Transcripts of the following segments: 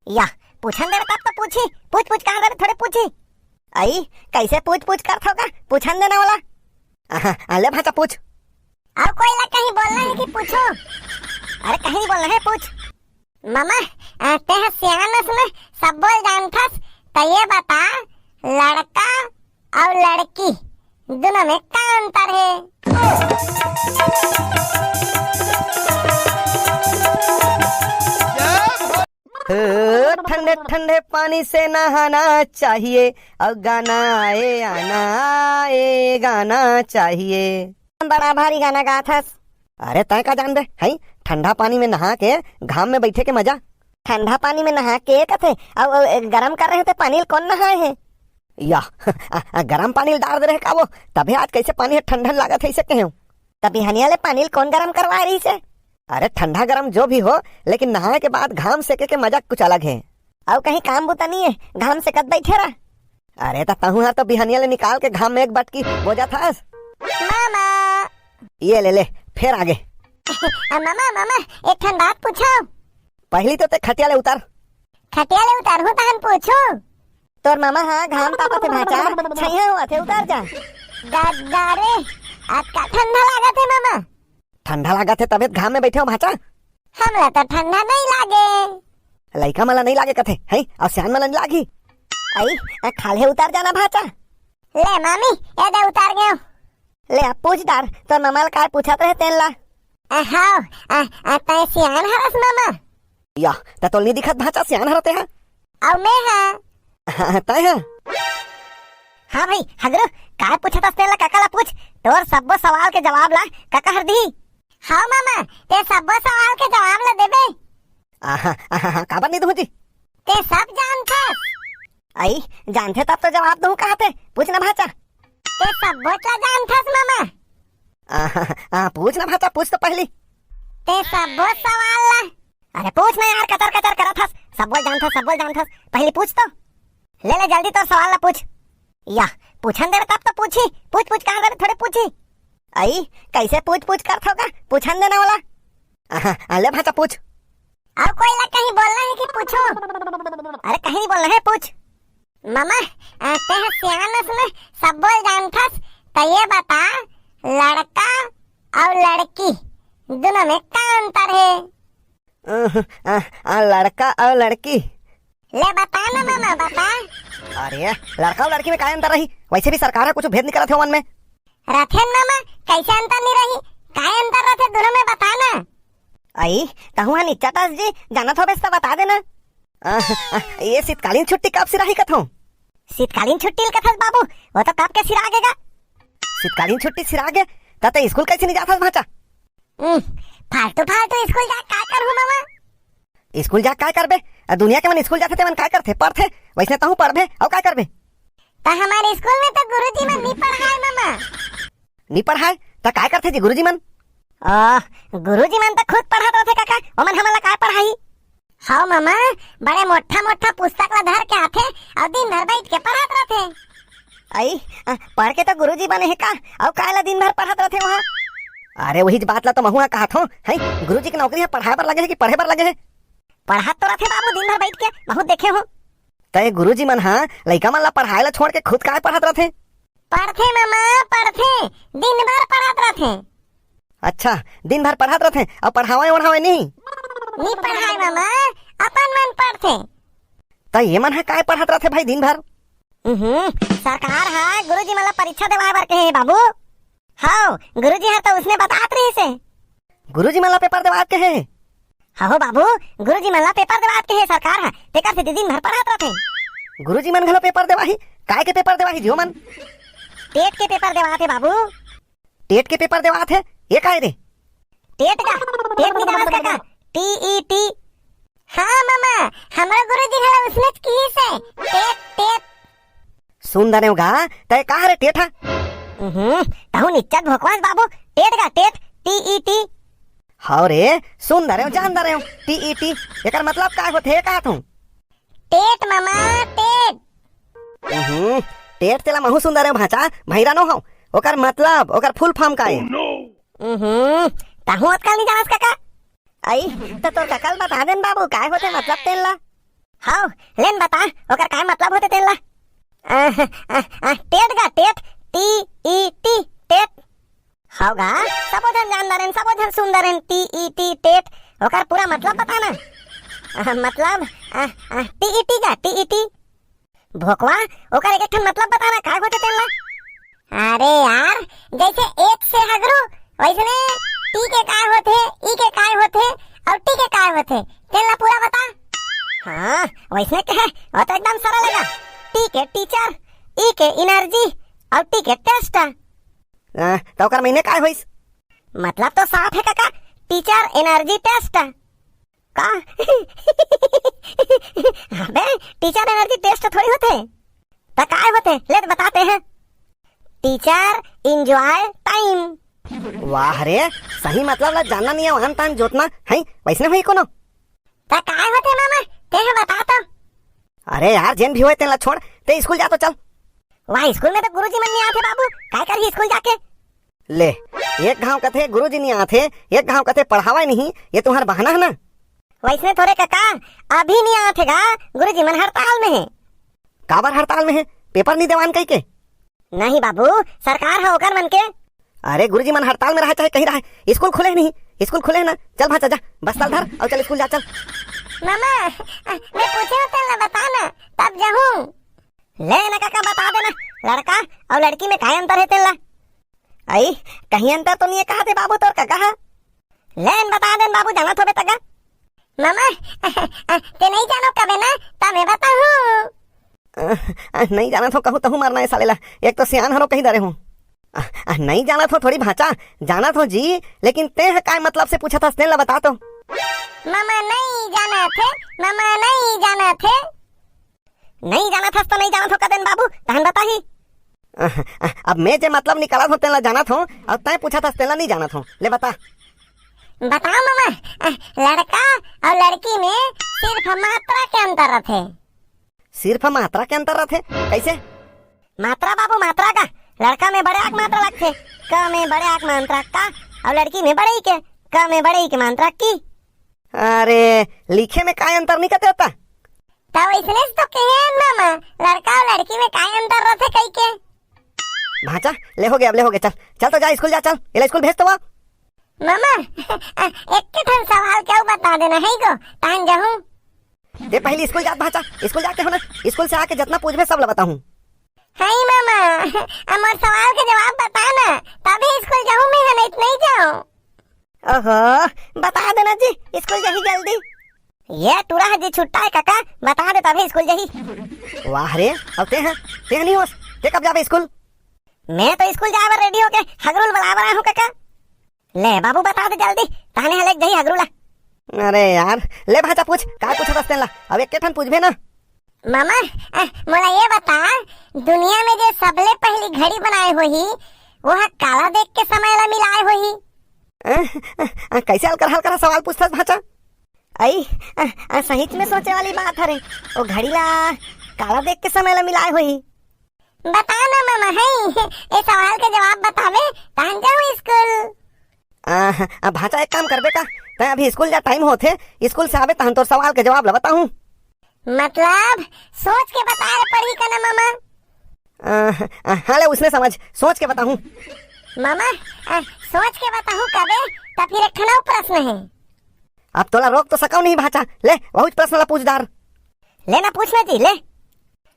या पूछन दे तब तो पूछी, पूछ पूछ कहाँ दे थोड़े पूछी। आई कैसे पूछ पूछ कर थोगा, पूछन देना वाला। अले भाचा पूछ। अब कोई लग कहीं बोलना है कि पूछो? अरे कहीं नहीं बोलना है, पूछ। मामा ते सियानस में सब बोल जानथस, तो ये बता लड़का और लड़की दोनों में क्या अंतर है? ठंडे ठंडे पानी से नहाना चाहिए और गाना आए आना आए गाना चाहिए। बड़ा भारी गाना गाथस। अरे तय का जान दे है ठंडा पानी में नहा के घाम में बैठे के मजा। ठंडा पानी में नहा के कथे और गरम कर रहे थे पानी कौन नहाए है? या गरम पानी डाल दे रहे का वो, तभी आज कैसे पानी ठंडा लागत है इसे कहे। तभी हनिया ले पानी कौन गरम करवा रही से? अरे ठंडा गरम जो भी हो, लेकिन नहाए के बाद घाम सेके के मजा कुछ अलग है। और कहीं काम बुता नहीं है, घाम से कद बैठे रहा। अरे तहु तो बिहनिया ले निकाल के घाम में एक बटकी बोझा था। मामा ये ले फिर आगे। मामा मामा एक ठन बात पूछो। पहली तो ते खटिया ले उतार। खटिया ले उतार हो तहन पूछो। तोर मामा हाँ घाम तापा थे भाचा, छैया हुआ थे उतार जा। दादारे आज का ठंडा लगा थे मामा। ठंडा लगा थे तबियत घाम में बैठे हो भाचा। हमला तो ठंडा नहीं लागे। लइका मला नहीं लागे कथे है और सियान मला नहीं लागी। आई खाले उतार जाना भाचा। ले मामी ये दे उतार गयो। ले अब पूछ दार तो मामा का पूछत रहे तेन ला। हां तय सियान हरस मामा। या तोल नहीं दिखत भाचा सियान हरते हैं। और मैं हां तय है। हाँ भाई हगरो का पूछत तेन ला काका ला पूछ, तोर सब सवाल के जवाब ला काका हर दी। हाँ मामा ते सब सवाल के जवाब ला देबे। काबर नहीं दूंगी ते सब जानथे। आई जानथे तब तो जवाब दूं कहते, पूछ ना भाचा। ते सब बोचा जानथस मामा। पूछ ना भाचा, पूछ तो पहली। ते सब सवाल ला। अरे पूछ ना यार, कतर कतर करत हस। सब बोल जानथस पहली पूछ तो। ले जल्दी तो सवाल ला पूछ। या पूछन दे तब तो पूछी, पूछ पूछ कहाँ दे थोड़े पूछी। आई कैसे पूछ पूछ कर थोगा, पूछन देना वाला। अले भाचा पूछ। अब कोई लग कहीं बोलना है कि पूछो? अरे कहीं नहीं बोलना है, पूछ। मामा ते सियानस में सब बोल जानथस, तो ये बता लड़का और लड़की दोनों में क्या अंतर है? लड़का और लड़की। ले बता ना मामा बता। अरे लड़का और लड़की में क्या अंतर रही? वैसे भी सरकार कुछ भेद नहीं करत है मन में। रथेन मामा कैसे अंतर नहीं रही? क्या अंतर रथे दोनों में बता ना। आई तहुआ निचटस जी जानत होबे तो बता देना। ये शीतकालीन छुट्टी कब सिराही कथो? शीतकालीन छुट्टी कथस बाबू, वो तो कब के सिरागेगा? शीतकालीन छुट्टी सिरागे तते स्कूल कैसे नहीं जाथस भाचा? फालतू फालतू स्कूल जा का करू मामा? स्कूल जा काय करबे? दुनिया के मन स्कूल जाते मन काय करथे? पढ़थे। वैसे तहु पढ़बे और काय करबे? तो हमारे स्कूल में तो गुरुजी मन नहीं पढ़ाए मामा। नहीं पढ़ाए तो काय करथे जी गुरुजी मन? गुरुजी मन तो खुद पढ़ात रहथे काका, ओमन हमला काय पढ़ाई? हाँ मामा बड़े मोटा मोटा पुस्तक ला धर के आथे और दिन भर बैठ के पढ़ात रहथे। आई पढ़ के तो गुरुजी बने है का, और कायला दिन भर पढ़ात रहथे वहाँ? अरे वही बात ला तो महुआ कहत हूं है, गुरुजी की नौकरी है पढ़ाए पर लगे है कि पढ़े पर लगे है? पढ़ात तो रहथे बाबू दिन भर बैठ के, बहुत देखे हो। तय गुरुजी मन हाँ लइका मन ला पढ़ाए ला छोड़ के खुद काय पढ़ात रहथे? पढ़थे मामा पढ़थे, दिन भर पढ़ात रहथे। अच्छा दिन भर पढ़ात रहथे और पढ़ावे ओढ़ावे नहीं पढ़ाए मामा, अपन मन पढ़थे। तो ये मन है काय पढ़ात रहथे भाई दिन भर? सरकार है गुरुजी मला परीक्षा देवाए बर कहे बाबू। हाँ गुरुजी है तो उसने बतात रही से। गुरुजी मला पेपर देवात कहे? हाँ बाबू गुरुजी मला पेपर देवात कहे सरकार है, तेकर से दिन भर पढ़ात रहथे। गुरुजी मन घलो पेपर देवाही? काय के पेपर देवाही जियो मन? टेट के पेपर देवात है बाबू। टेट के पेपर देवात है? ये काय रे? टेट का टेट नहीं देवात काका, टीईटी। हाँ मामा हमरा गुरुजी हला उसने की से टेट। सुन दने गा तय का रे टेट है? ताहू निच्चत भोकवास बाबू, टेट का टेट टीईटी। हाँ रे सुन दरे जान दरे टीईटी एकर मतलब काय होथे का तू? टेट मामा टेट। टेट तेला महू सुन दरे भाचा भैरा नो हो, ओकर मतलब ओकर फुल फॉर्म का है? ताहू अतकाल नहीं जानस काका। आई तो तोर काका बता देन बाबू काय होथे मतलब तेन ला। हाउ लेन बता ओकर का मतलब होते तेला टेट गा टेट TET टेट हाउगा सबो जन जानदारन सबो जन सुंदरन TET टेट ओकर पूरा मतलब बताना मतलब TET गा TET भोकवा ओकर एक ठन मतलब बताना का होते तेला अरे यार जैसे एक से हगरू वैसने टी के काय होते ई के काय होते और टी के काय होते तेला पूरा बता हाँ वैसने के है वो तो एकदम सरल है टी के टीचर ई के एनर्जी और टी के टेस्ट तो ओकर महीने काय होइस मतलब तो साफ है काका टीचर एनर्जी टेस्ट का अबे टीचर एनर्जी टेस्ट थोड़ी होते तो काय होते ले बताते हैं टीचर एंजॉय टाइम वाह रे सही मतलब ला जानना नहीं है वहां तान जोतना है वैसने हुई कोनो तो काय होते मामा ते बता तो अरे यार जेन भी होए तेला छोड़ ते स्कूल जा तो चल वहाँ स्कूल में तो गुरुजी मन नहीं आते बाबू काय कर स्कूल जाके ले एक गांव कथे गुरुजी नहीं आते एक गांव कथे पढ़ावा नहीं ये तुम्हारा बहाना है ना वैसने थोड़े काका अभी नहीं आते गा गुरुजी मन हड़ताल में है काबर हड़ताल में है पेपर नहीं देवान कहीं के नहीं बाबू सरकार है होकर मन के अरे गुरुजी मन हड़ताल में रहा चाहे कहीं रहा स्कूल खुले नहीं स्कूल खुले ना चल भाचा जा बस चल धर और चल स्कूल जा चल मामा मैं पूछे होते ना बताना तब जाऊं ले ना काका बता देना लड़का और लड़की में क्या अंतर है तेला आई कहीं अंतर तो नहीं है कहा थे बाबू तोर का कहा लेन बता देन बाबू जाना थोड़े तक मामा ते नहीं जानो कबे ना तब मैं बताऊं नहीं जाना तो कहूँ तहू मारना है सालेला एक तो सियान हरो कहीं डरे हूँ नहीं जाना तो थोड़ी भाचा जाना तो जी लेकिन ते है काय मतलब से पूछा था स्नेला बता तो मामा नहीं जाना थे मामा नहीं जाना थे नहीं जाना था तो नहीं जाना था कदन बाबू तहन बता ही अब मैं जे मतलब निकाला था तेला जाना था और तय पूछा था तेला नहीं जाना था ले बता बताओ मामा लड़का और लड़की में सिर्फ मात्रा के अंतर रहते सिर्फ मात्रा के अंतर रहते कैसे मात्रा बाबू मात्रा का लड़का में बड़े आक मात्रा लगते क में बड़े आक मात्रा का और लड़की में बड़े ही के क में बड़े ही के मात्रा की अरे लिखे में काय अंतर नहीं करते होता तब इसने तो कहे मामा लड़का और लड़की में काय अंतर रहते कई के भाचा ले हो गया चल चल तो जा स्कूल जा चल ये स्कूल भेज तो वा मामा एक के ठन सवाल क्यों बता देना है गो तान जाऊं दे पहले स्कूल जा भाचा स्कूल जाके हो ना स्कूल से आके जितना पूछबे सब ला बताऊं हाय मामा हमार सवाल के जवाब बताना तभी स्कूल जाऊं मैं नहीं जाऊं ओहो बता देना जी स्कूल जाही जल्दी ये टूरा है जी छुट्टा है काका बता दे तभी स्कूल जाही वाह रे अब ते नहीं होस ते कब जाबे स्कूल मैं तो स्कूल जावर रेडी होके हगरुल बुला रहा हूं काका ले बाबू बता दे जल्दी ताने हले जही हगरुला अरे यार ले भाचा पूछ का पूछा दस तेला अब एक के ठन पूछबे ना मामा मोला ये बता दुनिया में जो सबले पहली घड़ी बनाए होही वह काला देख के समय ला मिलाए होही कैसे हल्का सवाल पूछता भाचा आई सही में सोचे वाली बात है वो घड़ी ला काला देख के समय ला मिलाए होही बता ना मामा है ये सवाल के जवाब बतावे तान जाऊं स्कूल भाचा एक काम करबे का तय अभी स्कूल जा टाइम होथे स्कूल से आवे तहन तोर सवाल के जवाब ला बताऊं मतलब सोच के बता पड़ी का ना मामा हाँ ले उसने समझ सोच के बताऊं मामा सोच के बताऊं कबे तो फिर एक ठना प्रश्न है अब तोला रोक तो सकाऊ नहीं भाचा ले बहुत प्रश्न ला पूछदार लेना पूछना जी ले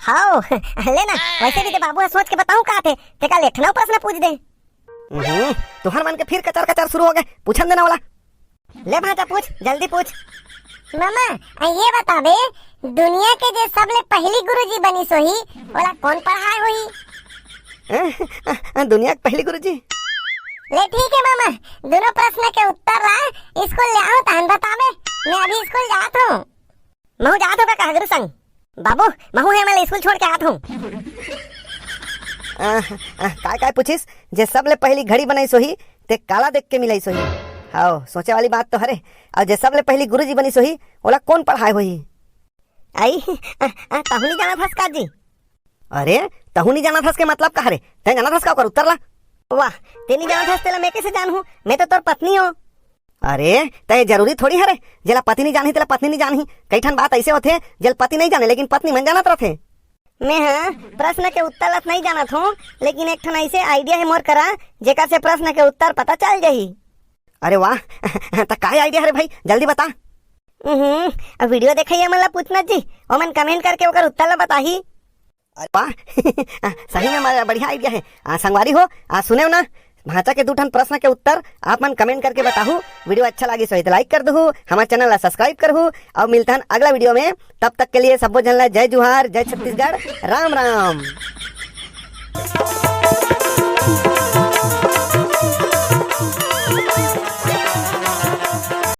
हाओ लेना वैसे भी ते बाबू सोच के बताऊं का थे ते का लेखना प्रश्न पूछ दे तुहार मन के फिर कचार कचार शुरू हो गए पूछन देना वाला ले भाचा पूछ जल्दी पूछ मामा ये बता दे दुनिया के जो सबले पहली गुरुजी बनी सोही वाला कौन पढ़ाए हुई दुनिया की पहली गुरुजी ले ठीक है मामा दोनों प्रश्न के उत्तर ला स्कूल ले आओ तान बतावे मैं अभी स्कूल जात हूं महू जात हो का हगरू संग बाबू महू है मैं स्कूल छोड़ के आत हूं काय पूछिस जे सबले पहली घड़ी बनाई सोही ते काला देख के मिलाई सोही हाओ सोचे वाली बात तो हरे और जे सबले पहली गुरुजी बनी सोही ओला कौन पढ़ाए होही आई तहु नहीं जाना था का जी अरे तहु नहीं जाना था के मतलब का हरे ते जाना था का उत्तर ला वाह ते नहीं जाना था तेला मैं कैसे जानूं मैं तो तोर पत्नी हूं अरे तय जरूरी थोड़ी हरे जेला पति नहीं जानी तेला पत्नी नहीं जानी। कई ठन बात ऐसे होते जेल पति नहीं जाने लेकिन पत्नी मन जानत रहथे। मैं हाँ प्रश्न के उत्तर नहीं जानत हूँ, लेकिन एक ठन ऐसे आइडिया है मोर करा जेकर से प्रश्न के उत्तर पता चल जाही। अरे वाह तो काय आइडिया है भाई, जल्दी बता। अब वीडियो देखिए मतलब पूछना जी और मन कमेंट करके ओकर उत्तर ला बताही। अरे वाह सही में हमारा बढ़िया आइडिया है। संगवारी हो सुने ना भाषा के 2 ठन प्रश्न के उत्तर आप मन कमेंट करके बताहू। वीडियो अच्छा लगी सो लाइक कर दहू, हमारे चैनल ला सब्सक्राइब करहू और मिलता है अगला वीडियो में। तब तक के लिए सबो जन ला जय जुहार, जय छत्तीसगढ़, राम राम।